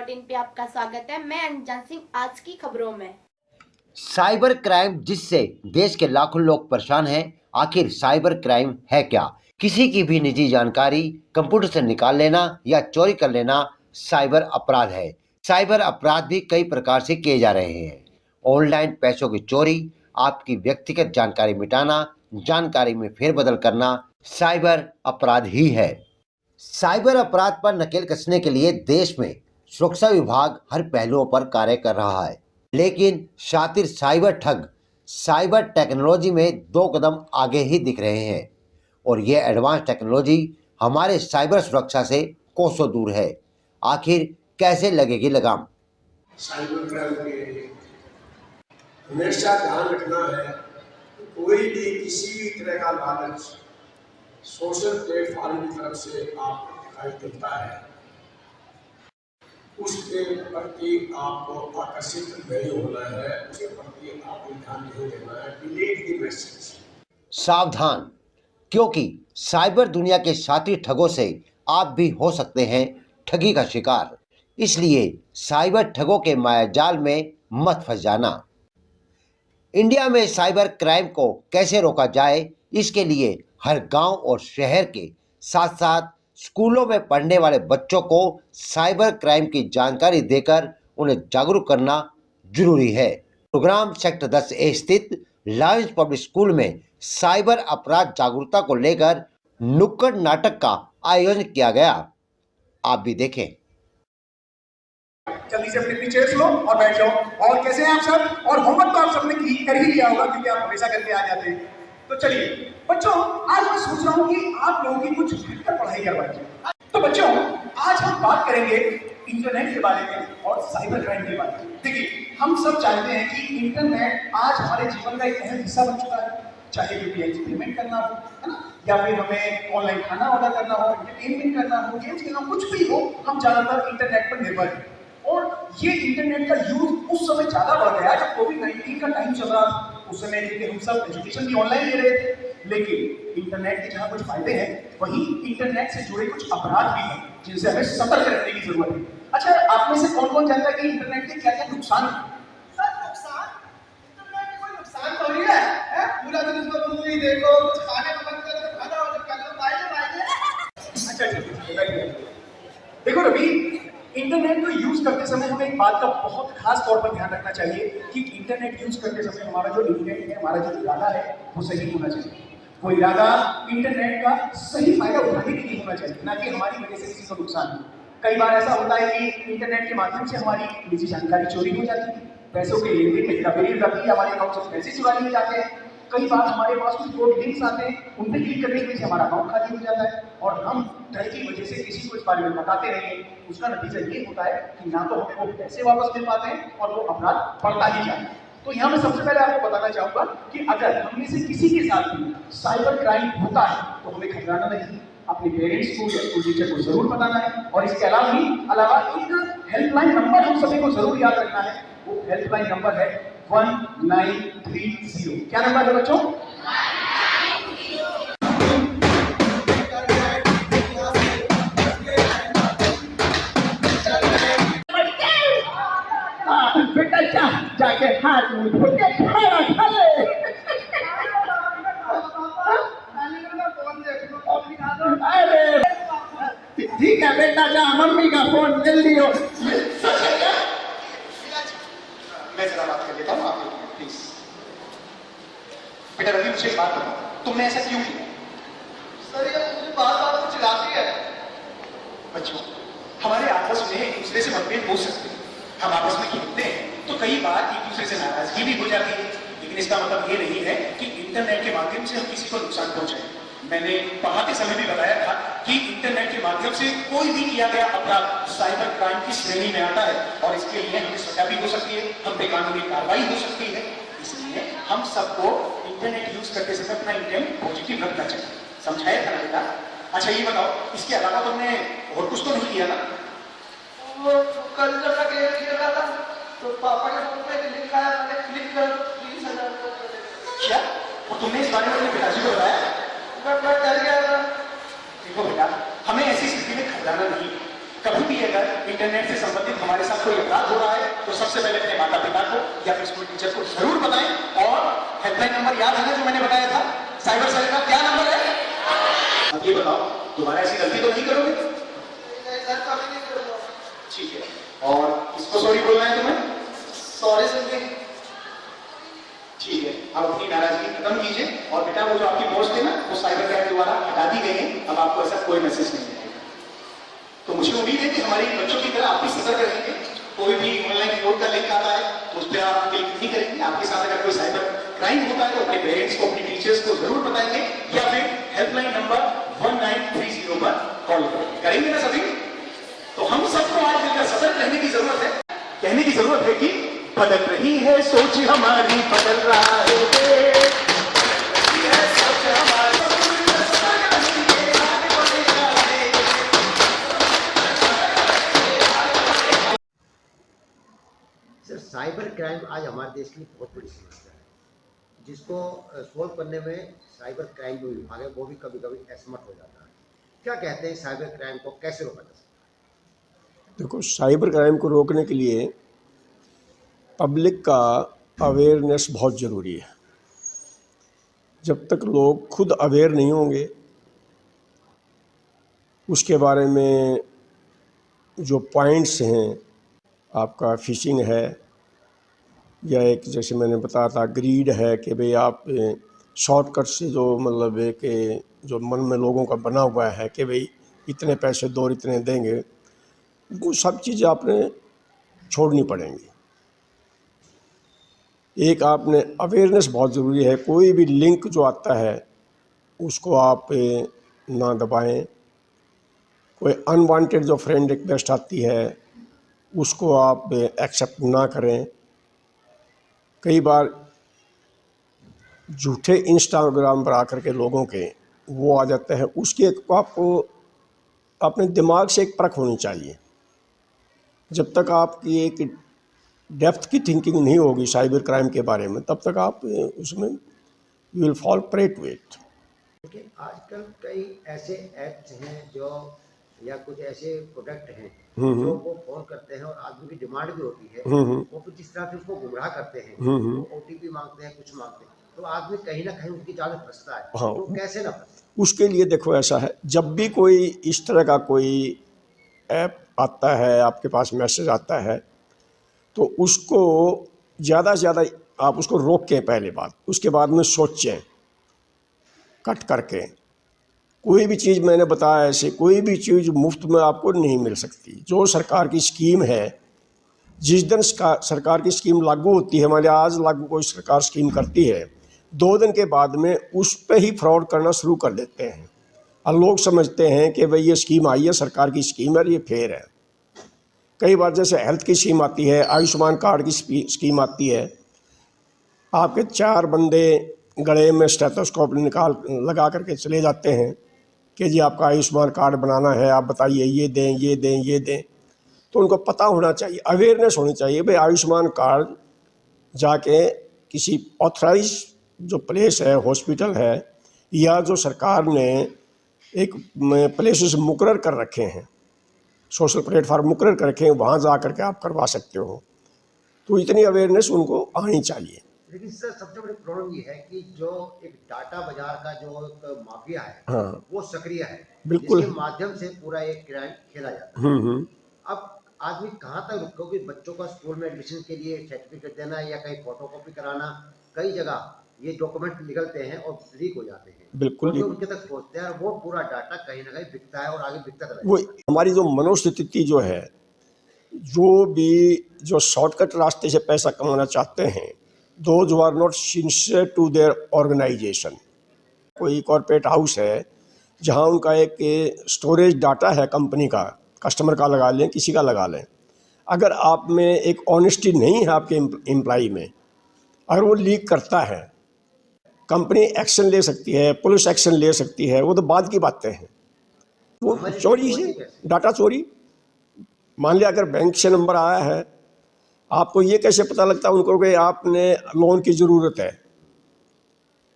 14 पे आपका स्वागत है। मैं अनजान सिंह। आज की खबरों में साइबर क्राइम जिससे देश के लाखों लोग परेशान हैं। आखिर साइबर क्राइम है क्या? किसी की भी निजी जानकारी कंप्यूटर से निकाल लेना या चोरी कर लेना साइबर अपराध है। साइबर अपराध भी कई प्रकार से किए जा रहे हैं। ऑनलाइन पैसों की चोरी, आपकी व्यक्तिगत जानकारी मिटाना, जानकारी में फेरबदल करना साइबर अपराध ही है। साइबर अपराध पर नकेल कसने के लिए देश में सुरक्षा विभाग हर पहलुओं पर कार्य कर रहा है, लेकिन शातिर साइबर ठग साइबर टेक्नोलॉजी में 2 कदम आगे ही दिख रहे हैं और ये एडवांस टेक्नोलॉजी हमारे साइबर सुरक्षा से कोसों दूर है। आखिर कैसे लगेगी लगाम? साइबर क्राइम के हमेशा ध्यान रखना है। कोई भी किसी भी तरह का लालच सोशल प्लेटफॉर्म की तरफ से आपको दिखाई देता है, उसके प्रति आपको आकर्षित नहीं होना है, उसके प्रति आपको ध्यान नहीं देना है। Delete the message. सावधान, क्योंकि साइबर दुनिया के साथी ठगों से आप भी हो सकते हैं ठगी का शिकार। इसलिए साइबर ठगों के मायाजाल में मत फंस जाना। इंडिया में साइबर क्राइम को कैसे रोका जाए, इसके लिए हर गांव और शहर के साथ साथ स्कूलों में पढ़ने वाले बच्चों को साइबर क्राइम की जानकारी देकर उन्हें जागरूक करना जरूरी है। गुरुग्राम सेक्टर 10 ए स्थित लॉयंस पब्लिक स्कूल में साइबर अपराध जागरूकता को लेकर नुक्कड़ नाटक का आयोजन किया गया। आप भी देखें। जल्दी से अपने अपनी चेयर्स लो और बैठ जाओ। और कैसे हैं आप सब? और होमवर्क तो आप सबने कर ही लिया होगा, क्योंकि आप हमेशा करके आ जाते हैं। तो चलिए बच्चों, आज मैं सोच रहा हूँ कि आप लोगों की कुछ हटकर पढ़ाई करवाई। तो बच्चों, आज हम बात करेंगे इंटरनेट के बारे में और साइबर क्राइम के बारे में। देखिए, हम सब जानते हैं कि इंटरनेट आज हमारे जीवन का एक अहम हिस्सा बन चुका है। चाहे यूपीआई से पेमेंट करना हो, है ना, या फिर हमें ऑनलाइन खाना ऑर्डर करना हो, एंटरटेनमेंट करना हो, गेम्स खेलना, कुछ भी हो, हम ज्यादातर इंटरनेट पर निर्भर हैं। और ये इंटरनेट का यूज उस समय ज्यादा बढ़ गया जब कोविड-19 का टाइम चल रहा था। उस समय क्योंकि हम सब एजुकेशन भी ऑनलाइन ले रहे थे, लेकिन इंटरनेट के जहां कुछ फायदे हैं, वहीं इंटरनेट से जुड़े कुछ अपराध भी हैं जिनसे हमें सतर्क रहने की जरूरत है। अच्छा, आप में से कौन-कौन जानता है कि इंटरनेट के क्या-क्या नुकसान हैं? तो नहीं है, पूरा दिन उसको मूवी देखो, कुछ खाने का मन करे तो खाना हो, जब खाना फायदे। अच्छा, देखो रवि, इंटरनेट को यूज करते समय हमें एक बात का बहुत खास तौर पर ध्यान रखना चाहिए कि इंटरनेट यूज करते समय हमारा जो इंटेंट है, हमारा जो इरादा है, वो सही होना चाहिए। वो इरादा इंटरनेट का सही फायदा उठाने के लिए होना चाहिए, ना कि हमारी वजह से किसी को नुकसान हो। कई बार ऐसा होता है कि इंटरनेट के माध्यम से हमारी निजी जानकारी चोरी हो जाती है, पैसों के लेन देन में हेराफेरी होती है, हमारे अकाउंट से पैसे चुरा लिए जाते हैं। कई बार हमारे पास कुछ कोड लिंक्स आते हैं, उन पे क्लिक करने की वजह से हमारा अकाउंट खाली हो जाता है और हम डर की वजह से किसी को इस बारे में बताते नहीं हैं। उसका नतीजा ये होता है कि ना तो हमें वो पैसे वापस मिल पाते हैं और वो अपराध बढ़ता ही जाता है। तो यहाँ मैं सबसे पहले आपको बताना चाहूंगा कि अगर हम में से किसी के साथ भी साइबर क्राइम होता है तो हमें घबराना नहीं, अपने पेरेंट्स को या स्कूल टीचर को जरूर बताना है। और इसके अलावा एक हेल्पलाइन नंबर हम सभी को जरूर याद रखना है। वो हेल्पलाइन नंबर है 1930। क्या नंबर है बच्चों? 1930। बेटा जाके हाथ मुंह धो के खाना खा ले। अरे ठीक है बेटा, जा मम्मी का फोन जल्दी हो। मैं जरा बात कर लेता हूँ आपको, प्लीज। बेटा रवि, मुझे एक बात बताओ, तुमने ऐसा क्यों किया? सर, ये मुझे बार-बार कुछ चिढ़ाती है। बच्चों, हमारे आपस में एक दूसरे से मतभेद हो सकते हैं। हम आपस में खेलते हैं तो कई बार एक दूसरे से नाराजगी भी हो जाती है, लेकिन इसका मतलब ये नहीं है कि इंटरनेट के माध्यम से हम किसी को नुकसान पहुंचाएं। मैंने पढ़ाते समय भी बताया था कि इंटरनेट के माध्यम से कोई भी किया गया अपराध साइबर क्राइम की श्रेणी में आता है और इसके लिए हमें सजा भी हो सकती है, हम पे कानूनी कार्रवाई हो सकती है। इसलिए हम सबको इंटरनेट यूज करते समय अपना इंटेंट पॉजिटिव रखना चाहिए। समझाया था ना बेटा? अच्छा ये बताओ, इसके अलावा तुमने और कुछ तो नहीं किया ना? वो कल जब मैं गेम खेल रहा था तो पापा के फोन पे लिंक आया, मैंने क्लिक कर 30,000 क्या? और तुमने इस बारे में अपने पिताजी को बताया? मैं डर गया था। देखो बेटा, हमें ऐसी स्थिति में घबराना नहीं, कभी भी अगर इंटरनेट से संबंधित हमारे साथ कोई अपराध हो रहा है तो सबसे पहले अपने माता पिता को या फिर स्कूल टीचर को जरूर बताएं। और हेल्पलाइन नंबर याद है ना जो मैंने बताया था साइबर सेल का, क्या नंबर है? अब ये बताओ दोबारा ऐसी गलती तो नहीं करोगे? नहीं सर, कभी नहीं करूँगा। ठीक है। और किसको सॉरी बोलना है तुम्हें? सॉरी सर जी। ठीक है, अब अपनी नाराजगी खत्म कीजिए और बेटा वो जो आपकी पोस्ट थी ना वो साइबर क्राइम द्वारा हटा दी गई है। अब आपको ऐसा कोई मैसेज नहीं आएगा। तो मुझे उम्मीद है कि हमारी बच्चों की तरह आप भी सतर्क रहेंगे। कोई भी ऑनलाइन फ्रॉड का लिंक आता है तो उस पर आप क्लिक नहीं करेंगे। आपके साथ अगर कोई साइबर क्राइम होता है तो अपने पेरेंट्स को, अपने टीचर्स को जरूर बताएंगे या फिर हेल्पलाइन नंबर 1930 पर कॉल करेंगे ना सभी। तो हम सबको आज मिलकर सतर्क रहने की जरूरत है। कहने की जरूरत है कि बदल रही है सोच हमारी, बदल रहा है देश, ये सोच हमारी, सर साइबर क्राइम आज हमारे देश की बहुत बड़ी समस्या है, जिसको सोल्व करने में साइबर क्राइम जो विभाग है वो भी कभी कभी असमर्थ हो जाता है। क्या कहते हैं साइबर क्राइम को कैसे रोका जा सकता है? देखो, साइबर क्राइम को रोकने के लिए पब्लिक का अवेयरनेस बहुत ज़रूरी है। जब तक लोग खुद अवेयर नहीं होंगे उसके बारे में, जो पॉइंट्स हैं, आपका फिशिंग है या एक जैसे मैंने बताया था ग्रीड है कि भाई आप शॉर्टकट से जो मतलब है कि जो मन में लोगों का बना हुआ है कि भाई इतने पैसे दो, इतने देंगे, वो सब चीज़ें आपने छोड़नी पड़ेंगी। एक आपने अवेयरनेस बहुत ज़रूरी है। कोई भी लिंक जो आता है उसको आप ना दबाएं। कोई अनवांटेड जो फ्रेंड रिक्वेस्ट आती है उसको आप एक्सेप्ट ना करें। कई बार झूठे इंस्टाग्राम पर आकर के लोगों के वो आ जाते हैं, उसकी एक आपको अपने दिमाग से एक परख होनी चाहिए। जब तक आपकी एक डेप्थ की थिंकिंग नहीं होगी साइबर क्राइम के बारे में तब तक आप उसमें you will fall prey to it. देखिए आजकल कई ऐसे ऐप्स हैं जो या कुछ ऐसे प्रोडक्ट हैं जो वो फोन करते हैं और आदमी की डिमांड भी होती है, वो फिर जिस तरह से उसको गुमराह करते हैं, वो ओटीपी मांगते हैं, कुछ मांगते हैं, तो आदमी कहीं ना कहीं उनकी जाल में फंसता है। हाँ। तो कैसे ना फंसे? उसके लिए देखो ऐसा है, जब भी कोई इस तरह का कोई ऐप आता है, आपके पास मैसेज आता है, तो उसको ज़्यादा से ज़्यादा आप उसको रोकें पहले बात, उसके बाद में सोचें कट करके। कोई भी चीज़ मैंने बताया ऐसे कोई भी चीज़ मुफ्त में आपको नहीं मिल सकती। जो सरकार की स्कीम है, जिस दिन सरकार की स्कीम लागू होती है, हमारे आज लागू कोई सरकार स्कीम करती है, 2 दिन के बाद में उस पे ही फ्रॉड करना शुरू कर देते हैं और लोग समझते हैं कि भाई ये स्कीम आई है, सरकार की स्कीम है, ये फेयर है। कई बार जैसे हेल्थ की स्कीम आती है, आयुष्मान कार्ड की स्कीम आती है, आपके 4 बंदे गले में स्टेथोस्कोप निकाल लगा करके चले जाते हैं कि जी आपका आयुष्मान कार्ड बनाना है, आप बताइए ये दें ये दें ये दें। तो उनको पता होना चाहिए, अवेयरनेस होनी चाहिए भाई आयुष्मान कार्ड जाके किसी ऑथराइज जो प्लेस है, हॉस्पिटल है या जो सरकार ने एक प्लेसेस मुकर्रर कर रखे हैं, सोशल प्लेटफार्म मुकर्रर कर रखे हैं, वहाँ जा कर के आप करवा सकते हो। तो इतनी अवेयरनेस उनको आनी चाहिए। लेकिन सर सबसे बड़ी प्रॉब्लम ये है कि जो एक डाटा बाजार का जो एक माफिया है, हाँ, वो सक्रिय है, बिल्कुल। जिसके माध्यम से पूरा एक क्राइम खेला जाता है। अब आदमी कहाँ तक रुको कि बच्चों का स्कूल में एडमिशन के लिए सर्टिफिकेट देना या कहीं फोटोकॉपी कराना, कई जगह ये डॉक्यूमेंट निकलते हैं और लीक हो जाते हैं, बिल्कुल तो उनके तक पहुँचते हैं और वो पूरा डाटा कहीं ना कहीं बिकता है और आगे बिकता रहता वो है। हमारी जो मनोस्थिति जो है, जो भी जो शॉर्टकट रास्ते से पैसा कमाना चाहते हैं, those who are not sincere to their organization. कोई कॉर्पोरेट हाउस है जहां उनका एक स्टोरेज डाटा है कंपनी का, कस्टमर का लगा लें, किसी का लगा लें, अगर आप में एक ऑनेस्टी नहीं है आपके एम्प्लॉई में, अगर वो लीक करता है, कंपनी एक्शन ले सकती है, पुलिस एक्शन ले सकती है, वो तो बाद की बातें हैं। वो चोरी से डाटा चोरी, मान लिया अगर बैंक से नंबर आया है, आपको ये कैसे पता लगता है उनको कि आपने लोन की ज़रूरत है?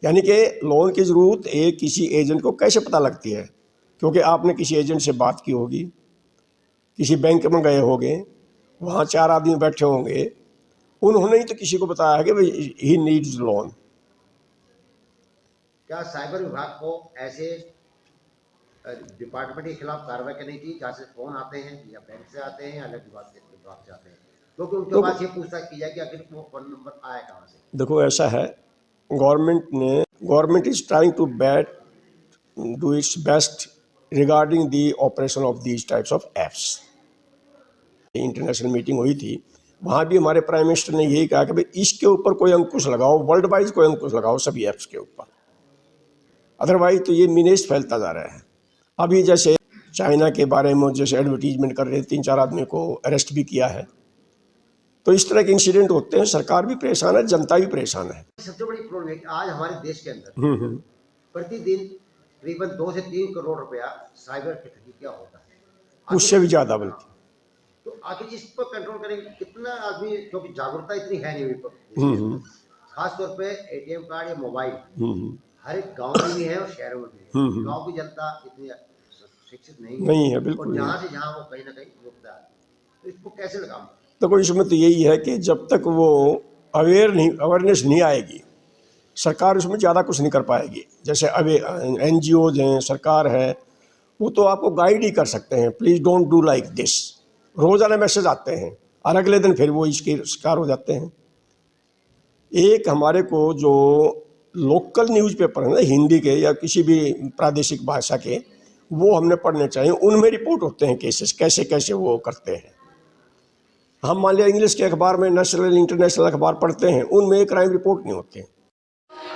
यानी कि लोन की ज़रूरत किसी एजेंट को कैसे पता लगती है? क्योंकि आपने किसी एजेंट से बात की होगी, किसी बैंक में गए होंगे, वहाँ 4 आदमी बैठे होंगे, उन्होंने ही तो किसी को बताया है कि भाई ही नीड्स लोन। क्या साइबर विभाग को ऐसे डिपार्टमेंट के खिलाफ कार्रवाई करनी चाहिए जहाँ से फोन आते हैं या बैंक से आते हैं या अलग विभाग से आते हैं, क्योंकि उनके पास ये पूछताछ की जाए कि आखिर वो फोन नंबर आया कहाँ से। देखो ऐसा है, government is trying to do its best regarding the operation of these types of apps. International meeting हुई थी, वहाँ भी हमारे प्राइम मिनिस्टर ने यही कहा कि भाई इसके ऊपर कोई अंकुश लगाओ, वर्ल्ड वाइज कोई अंकुश लगाओ सभी ऐप्स के ऊपर, अदरवाइज तो ये मीनेज फैलता जा रहा है। अभी जैसे चाइना के बारे में जैसे एडवर्टीजमेंट कर रहे 3-4 आदमी को अरेस्ट भी किया है, तो इस तरह के इंसिडेंट होते हैं, सरकार भी परेशान है, जनता भी परेशान है। सबसे बड़ी प्रॉब्लम है कि आज हमारे देश के अंदर प्रतिदिन करीबन 2 से 3 करोड़ रुपया साइबर ठगी क्या होता है, उससे भी ज़्यादा बल्कि। तो आखिर इस पर कंट्रोल करेंगे कितना आदमी, क्योंकि जागरूकता इतनी है नहीं, खासतौर पे ATM कार्ड या मोबाइल हर एक गांव में भी है और शहरों में भी है। गांव की जनता इतनी शिक्षित नहीं है बिल्कुल। और जहाँ से जहाँ वो कहीं ना कहीं रुकता है, तो इसको कैसे लगाऊं? देखो इसमें तो यही है कि जब तक वो अवेयरनेस नहीं आएगी, सरकार उसमें ज़्यादा कुछ नहीं कर पाएगी। जैसे अभी NGOs हैं, सरकार है, वो तो आपको गाइड ही कर सकते हैं, please don't do like this, रोज़ाना मैसेज आते हैं और अगले दिन फिर वो इसके शिकार हो जाते हैं। एक हमारे को जो लोकल न्यूज़पेपर है ना, हिंदी के या किसी भी प्रादेशिक भाषा के, वो हमने पढ़ने चाहिए, उनमें रिपोर्ट होते हैं केसेस कैसे कैसे वो करते हैं। हम मान लिया इंग्लिश के अखबार में नेशनल इंटरनेशनल अखबार पढ़ते हैं, उनमें क्राइम रिपोर्ट नहीं होते।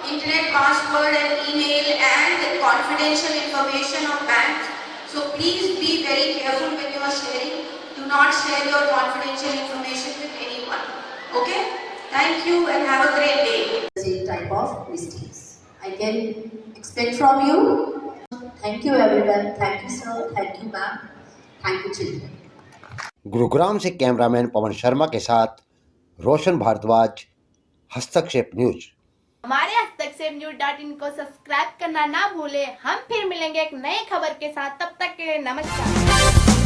Internet password and email and confidential information of banks. So please be very careful when you are sharing. Do not share your confidential information with anyone. Okay? Thank you and have a great day. Same type of mistakes I can expect from you. Thank you everyone. Thank you sir. Thank you ma'am. Thank you children. Gurugram से cameraman Pawan Sharma के साथ रोशन भारद्वाज, हस्तक्षेप news. हमारे हस्तक्षेप news.in को subscribe करना ना भूलें। हम फिर मिलेंगे एक नई खबर के साथ, तब तक के लिए नमस्कार।